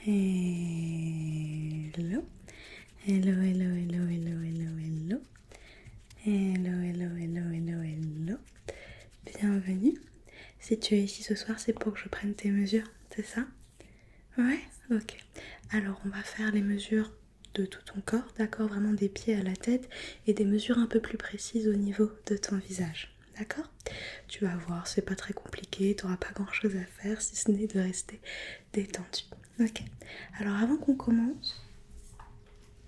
Hello. Hello, hello, hello, hello, hello, hello. Hello, hello, hello, hello, hello. Bienvenue. Si tu es ici ce soir, c'est pour que je prenne tes mesures, c'est ça? Ouais? Ok. Alors, on va faire les mesures de tout ton corps, d'accord? Vraiment des pieds à la tête et des mesures un peu plus précises au niveau de ton visage, d'accord? Tu vas voir, c'est pas très compliqué, tu n'auras pas grand chose à faire si ce n'est de rester détendu. Ok. Alors, avant qu'on commence,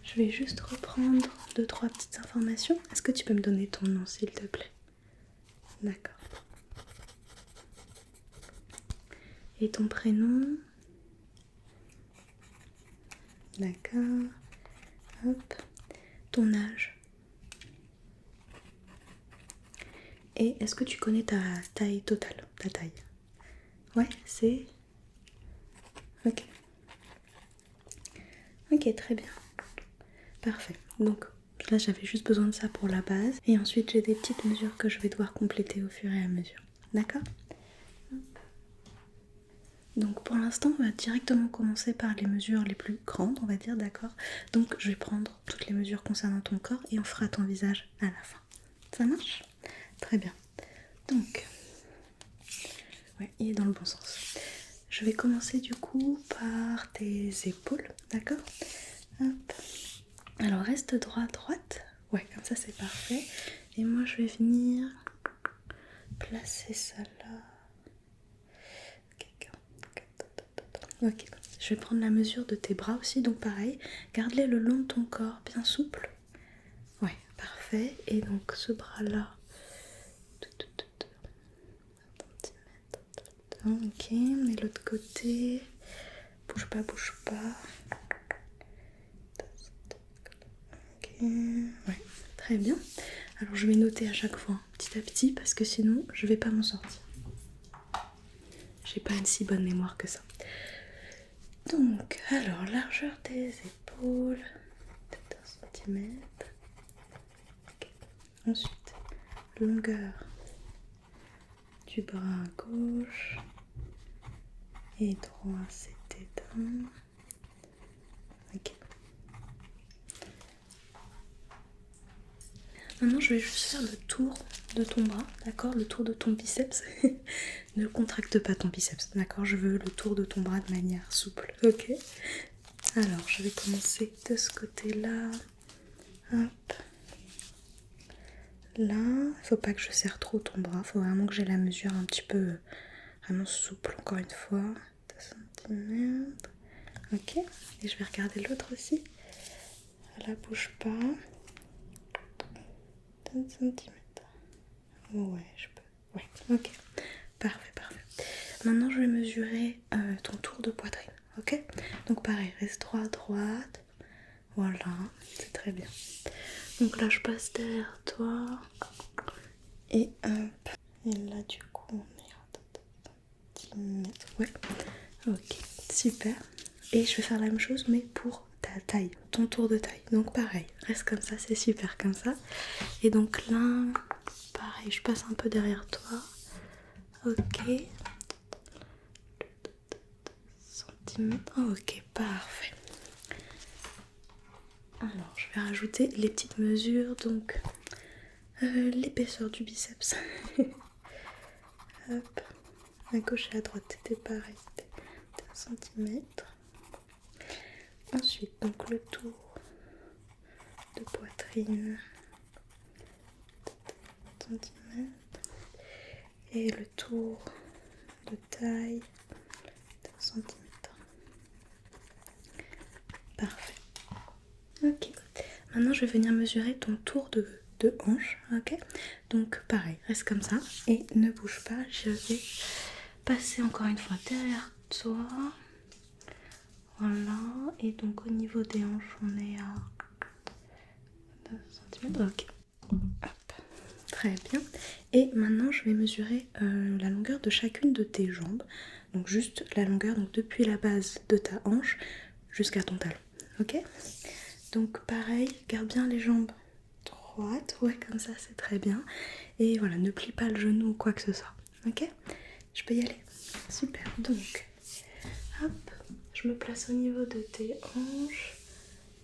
je vais juste reprendre 2-3 petites informations. Est-ce que tu peux me donner ton nom, s'il te plaît? D'accord. Et ton prénom? D'accord. Hop. Ton âge? Et est-ce que tu connais ta taille totale? Ta taille? Ouais, c'est... Ok. Ok, très bien. Parfait. Donc là, j'avais juste besoin de ça pour la base. Et ensuite, j'ai des petites mesures que je vais devoir compléter au fur et à mesure. D'accord? Donc pour l'instant, on va directement commencer par les mesures les plus grandes, on va dire, d'accord? Donc je vais prendre toutes les mesures concernant ton corps et on fera ton visage à la fin. Ça marche? Très bien. Donc, ouais, il est dans le bon sens. Je vais commencer du coup par tes épaules, d'accord? Hop. Alors reste droite. Ouais, comme ça c'est parfait. Et moi je vais venir placer ça là. Ok, je vais prendre la mesure de tes bras aussi, donc pareil, garde-les le long de ton corps, bien souple. Ouais, parfait. Et donc ce bras-là. Ok, et l'autre côté. Bouge pas. Ok, ouais, très bien. Alors je vais noter à chaque fois, petit à petit, parce que sinon je vais pas m'en sortir. J'ai pas une si bonne mémoire que ça. Donc, alors, largeur des épaules, peut-être 1 cm. Okay. Ensuite, longueur du bras gauche et droit, c'était d'un. Ok. Maintenant, je vais juste faire le tour de ton bras, d'accord? Le tour de ton biceps. Ne contracte pas ton biceps, d'accord? Je veux le tour de ton bras de manière souple, ok? Alors, je vais commencer de ce côté-là. Hop. Là, il faut pas que je serre trop ton bras, faut vraiment que j'ai la mesure un petit peu vraiment souple, encore une fois. 2 cm. Ok, et je vais regarder l'autre aussi. Là, bouge pas. 2 cm. Ouais, je peux. Ouais, ok. Parfait. Maintenant, je vais mesurer ton tour de poitrine, ok? Donc pareil, reste droite. Voilà, c'est très bien. Donc là, je passe derrière toi. Et hop. Et là, du coup, on est à 10 mètres. Ouais, ok, super. Et je vais faire la même chose, mais pour ta taille, ton tour de taille. Donc pareil, reste comme ça, c'est super comme ça. Et donc là, pareil, je passe un peu derrière toi. Ok. Centimètres. Ok, parfait. Alors, je vais rajouter les petites mesures, donc l'épaisseur du biceps. Hop, à gauche et à droite, c'était pareil, c'était 1 cm. Ensuite, donc le tour de poitrine, 1 cm. Et le tour de taille, 1 cm. Parfait. Ok. Maintenant, je vais venir mesurer ton tour de hanche, ok? Donc, pareil, reste comme ça et ne bouge pas. Je vais passer encore une fois derrière toi. Voilà. Et donc, au niveau des hanches, on est à 2 cm. Ok. Hop. Très bien. Et maintenant, je vais mesurer la longueur de chacune de tes jambes. Donc, juste la longueur, donc depuis la base de ta hanche jusqu'à ton talon. Ok? Donc pareil, garde bien les jambes droites, ouais comme ça c'est très bien. Et voilà, ne plie pas le genou ou quoi que ce soit, ok? Je peux y aller? Super, donc, hop, je me place au niveau de tes hanches.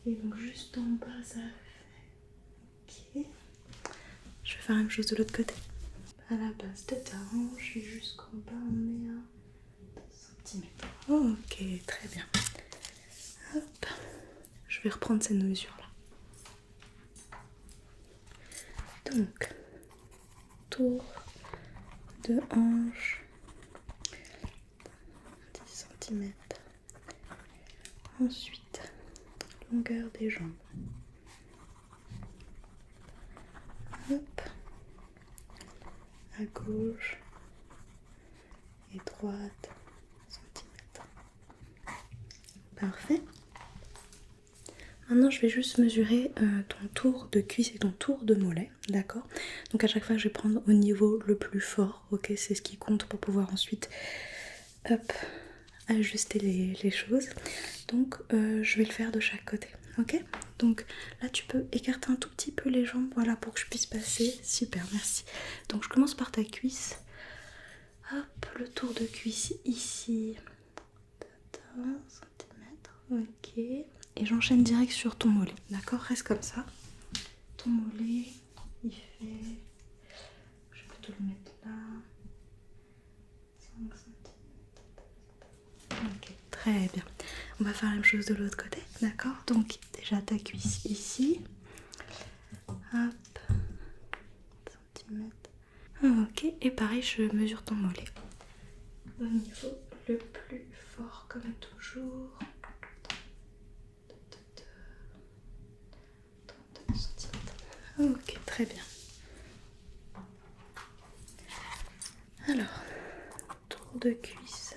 Et donc juste en bas, ça fait... Ok. Je vais faire la même chose de l'autre côté. À la base de ta hanche et jusqu'en bas, on est à 2 cm. Ok, très bien. Hop. Je vais reprendre cette mesure-là. Donc, tour de hanche, 10 cm. Ensuite, longueur des jambes. Hop. À gauche et droite, centimètres. Parfait. Maintenant, je vais juste mesurer ton tour de cuisse et ton tour de mollet, d'accord? Donc à chaque fois, je vais prendre au niveau le plus fort, ok? C'est ce qui compte pour pouvoir ensuite, hop, ajuster les choses. Donc je vais le faire de chaque côté, ok? Donc là, tu peux écarter un tout petit peu les jambes, voilà, pour que je puisse passer. Super, merci. Donc je commence par ta cuisse. Hop, le tour de cuisse ici. 1 cm, ok. Et j'enchaîne direct sur ton mollet, d'accord? Reste comme ça. Ton mollet, il fait... Je peux te le mettre là. 5 cm. Ok, très bien. On va faire la même chose de l'autre côté, d'accord? Donc déjà ta cuisse ici. Hop. Centimètre. Ok, et pareil, je mesure ton mollet. Au niveau le plus fort, comme toujours. 32 cm. Ok, très bien. Alors, tour de cuisse.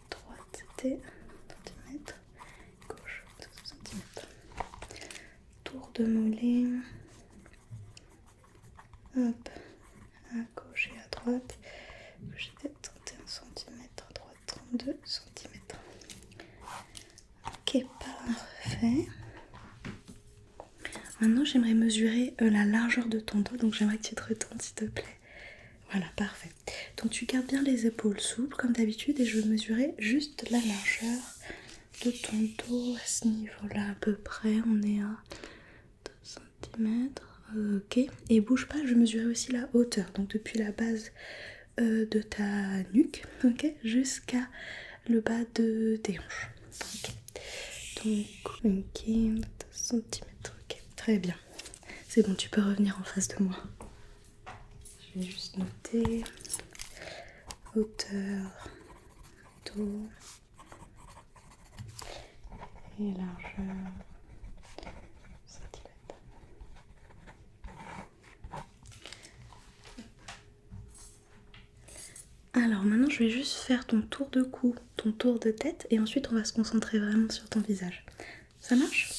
Droite, c'était cm. Gauche, 12 cm. Tour de mollet. Hop, à gauche et à droite. Gauche était 31 cm, droite 32 cm. Ok, parfait. Maintenant, j'aimerais mesurer la largeur de ton dos, donc j'aimerais que tu te retournes s'il te plaît. Voilà, parfait. Donc tu gardes bien les épaules souples comme d'habitude et je vais mesurer juste la largeur de ton dos à ce niveau-là à peu près. On est à 2 cm. Ok, et bouge pas, je vais mesurer aussi la hauteur, donc depuis la base de ta nuque, ok, jusqu'à le bas de tes hanches. Ok, donc, ok, 2 cm, ok, très bien. C'est bon, tu peux revenir en face de moi. Je vais juste noter hauteur, dos et largeur. Centimètres. Alors maintenant je vais juste faire ton tour de cou, ton tour de tête et ensuite on va se concentrer vraiment sur ton visage. Ça marche?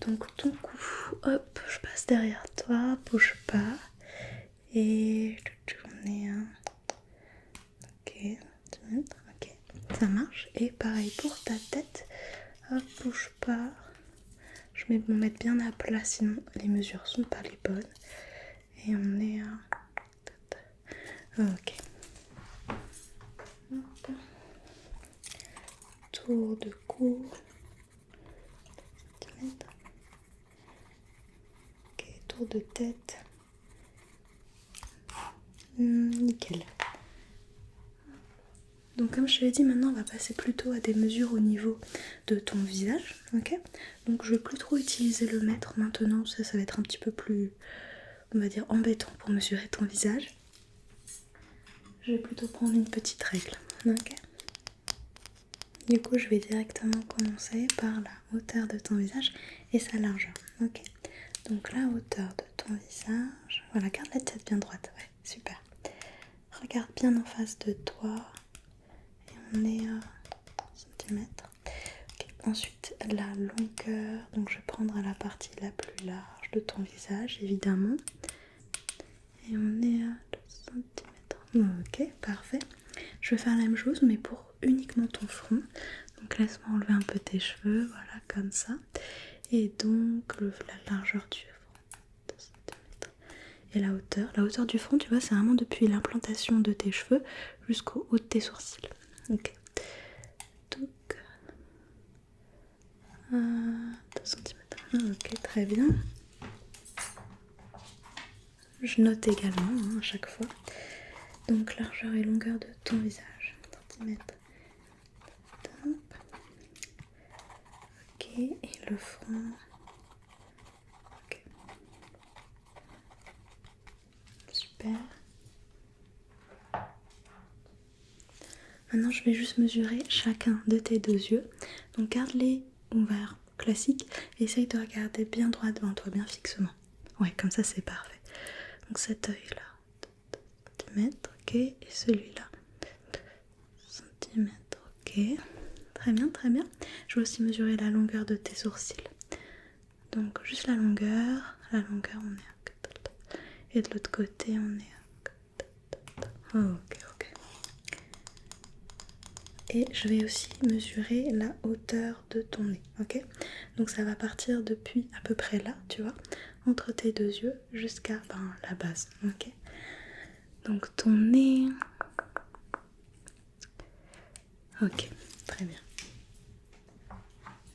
Donc ton cou, hop, je passe derrière toi, bouge pas. Et on est à... Ok, ok, ça marche. Et pareil pour ta tête, hop, bouge pas. Je vais me mettre bien à plat sinon les mesures sont pas les bonnes. Et on est à... Ok. Hop. Tour de cou. Ok, tour de tête. Nickel. Donc comme je te l'ai dit, maintenant on va passer plutôt à des mesures au niveau de ton visage, ok? Donc je vais plus trop utiliser le mètre maintenant, ça va être un petit peu plus, on va dire, embêtant pour mesurer ton visage. Je vais plutôt prendre une petite règle, ok? Du coup je vais directement commencer par la hauteur de ton visage et sa largeur, ok? Donc la hauteur de ton visage, voilà, garde la tête bien droite, ouais, super. Regarde bien en face de toi. On est à centimètres. Okay. Ensuite, la longueur. Donc, je vais prendre la partie la plus large de ton visage, évidemment. Et on est à 2 cm. Ok, parfait. Je vais faire la même chose, mais pour uniquement ton front. Donc, laisse-moi enlever un peu tes cheveux. Voilà, comme ça. Et donc, la largeur du front. 2 cm. Et la hauteur. La hauteur du front, tu vois, c'est vraiment depuis l'implantation de tes cheveux jusqu'au haut de tes sourcils. Ok. Donc, 2 cm. Ok, très bien. Je note également à chaque fois. Donc, largeur et longueur de ton visage. Centimètre. Ok, et le front. Ok. Super. Maintenant, je vais juste mesurer chacun de tes 2 yeux. Donc, garde-les ouverts, classique. Et essaye de regarder bien droit devant toi, bien fixement. Ouais, comme ça, c'est parfait. Donc, cet œil-là, centimètres, ok. Et celui-là, centimètres, ok. Très bien, très bien. Je vais aussi mesurer la longueur de tes sourcils. Donc, juste la longueur. La longueur, on est à... Et de l'autre côté, on est à... Ok, ok. Et je vais aussi mesurer la hauteur de ton nez, ok? Donc ça va partir depuis à peu près là, tu vois, entre tes 2 yeux jusqu'à la base, ok? Donc ton nez... Ok, très bien.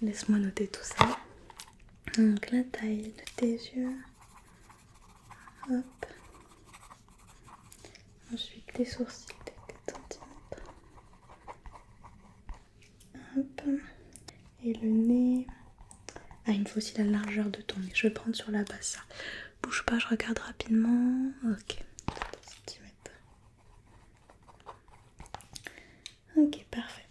Laisse-moi noter tout ça. Donc la taille de tes yeux. Hop. Ensuite tes sourcils de 4 cm. Hop. Et le nez... Ah, il me faut aussi la largeur de ton nez. Je vais prendre sur la base ça. Bouge pas, je regarde rapidement. Ok. 4 cm. Ok, parfait.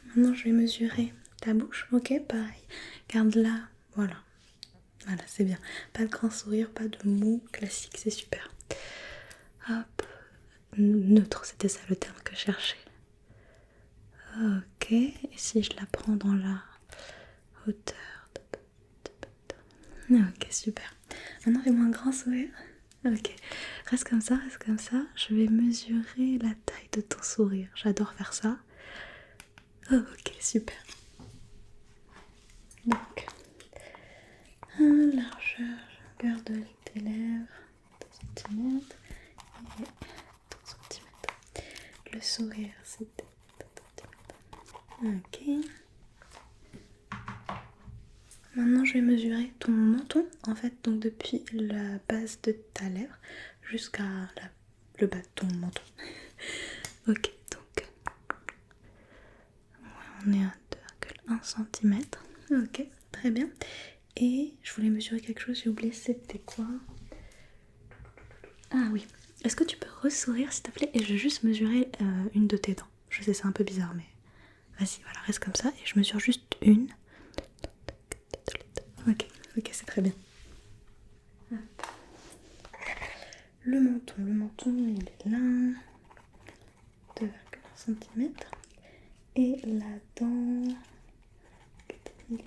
Maintenant, je vais mesurer ta bouche. Ok, pareil. Garde-la. Voilà. Voilà, c'est bien. Pas de grand sourire, pas de mou. Classique, c'est super. Hop. Neutre, c'était ça le terme que je cherchais. Ok. Et si je la prends dans la hauteur. Ok, super. Maintenant, fais-moi un grand sourire. Ok. Reste comme ça, reste comme ça. Je vais mesurer la taille de ton sourire. J'adore faire ça. Ok, super. Donc, largeur, longueur de tes lèvres, 2 cm et 3 cm. Le sourire, c'est 2 cm. Ok. Maintenant, je vais mesurer ton menton, en fait, donc depuis la base de ta lèvre jusqu'à le bas de ton menton. Ok, donc on est à 2,1 cm. Ok, très bien. Et je voulais mesurer quelque chose, j'ai oublié, c'était quoi? Ah oui, est-ce que tu peux ressourire s'il te plaît? Et je vais juste mesurer une de tes dents. Je sais, c'est un peu bizarre, mais vas-y, voilà, reste comme ça et je mesure juste une. Ok, ok, c'est très bien. Le menton, il est là. 2,1 cm. Et la dent, 4 mm.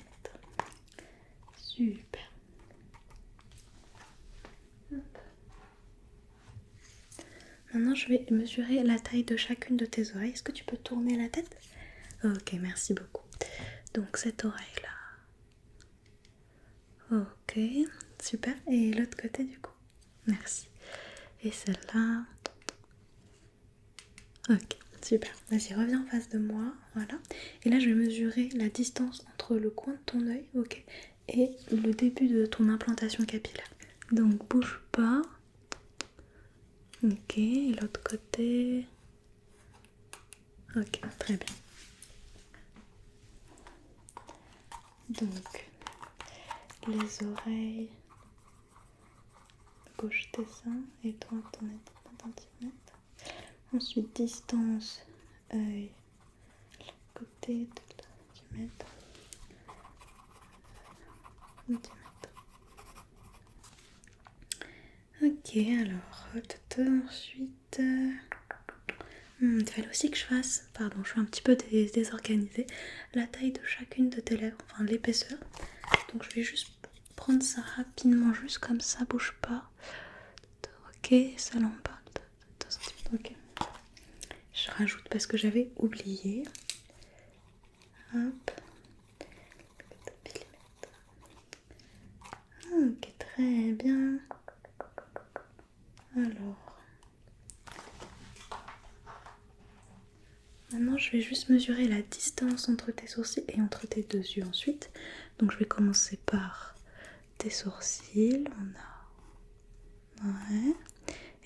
Super. Hop. Maintenant, je vais mesurer la taille de chacune de tes oreilles. Est-ce que tu peux tourner la tête? Ok, merci beaucoup. Donc, cette oreille-là. Ok, super. Et l'autre côté, du coup? Merci. Et celle-là. Ok, super. Vas-y, reviens en face de moi. Voilà. Et là, je vais mesurer la distance entre le coin de ton œil, ok, et le début de ton implantation capillaire. Donc, bouge pas. Ok, et l'autre côté. Ok, très bien. Donc, les oreilles. Gauche tes seins et droite ton cm. Ensuite, distance, œil, côté de centimètre. Ok, alors, ensuite, il fallait aussi que je fasse, pardon, je suis un petit peu désorganisée, la taille de chacune de tes lèvres, enfin l'épaisseur. Donc je vais juste prendre ça rapidement, juste comme ça, bouge pas. Ok, ça l'en parle. Ok. Je rajoute parce que j'avais oublié. Hop. Ok, très bien. Alors. Maintenant, je vais juste mesurer la distance entre tes sourcils et entre tes deux yeux ensuite. Donc, je vais commencer par tes sourcils. On a... Ouais.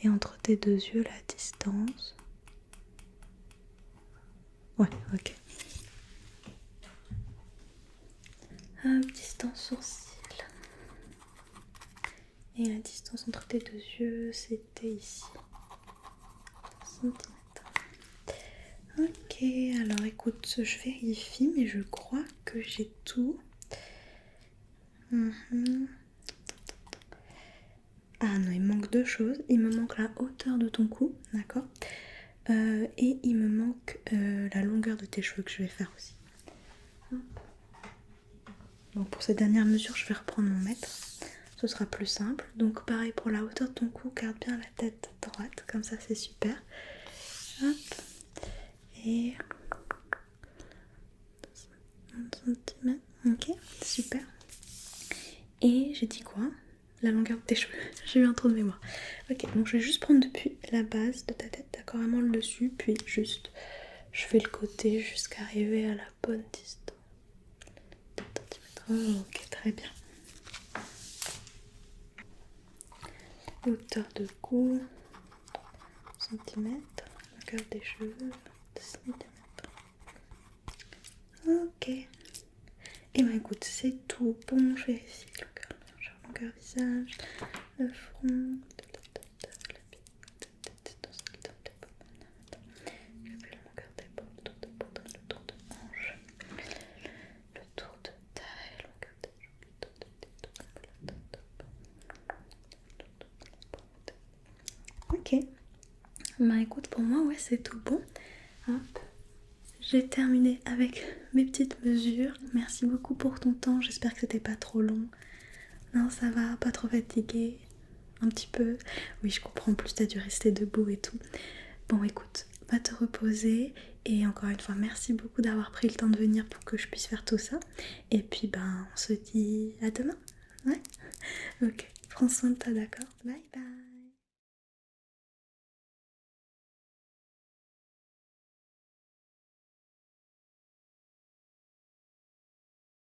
Et entre tes deux yeux, la distance. Ouais, ok. Hop, distance sourcil. Et la distance entre tes deux yeux, c'était ici. Centimètres. Ok, alors écoute, je vérifie, mais je crois que j'ai tout. Ah non, il me manque deux choses. Il me manque la hauteur de ton cou, d'accord, et il me manque la longueur de tes cheveux que je vais faire aussi. Donc pour cette dernière mesure, je vais reprendre mon mètre. Ce sera plus simple. Donc pareil pour la hauteur de ton cou, garde bien la tête droite, comme ça c'est super. Hop. Et 1 cm. Ok, super. Et j'ai dit quoi? La longueur de tes cheveux. J'ai eu un trou de mémoire. Ok, donc je vais juste prendre depuis la base de ta tête, d'accord, vraiment le dessus, puis juste je fais le côté jusqu'à arriver à la bonne distance. Oh, ok, très bien. Hauteur de cou, centimètres, longueur des cheveux, centimètres. Ok. Et ben écoute, c'est tout bon. Je vérifie longueur visage, le front. Ok, bah écoute, pour moi, ouais, c'est tout bon. Hop. J'ai terminé avec mes petites mesures. Merci beaucoup pour ton temps. J'espère que c'était pas trop long. Non, ça va, pas trop fatigué. Un petit peu. Oui, je comprends. En plus, t'as dû rester debout et tout. Bon, écoute, va te reposer. Et encore une fois, merci beaucoup d'avoir pris le temps de venir pour que je puisse faire tout ça. Et puis, ben, on se dit à demain. Ouais. Ok. Prends soin de toi, d'accord? Bye bye.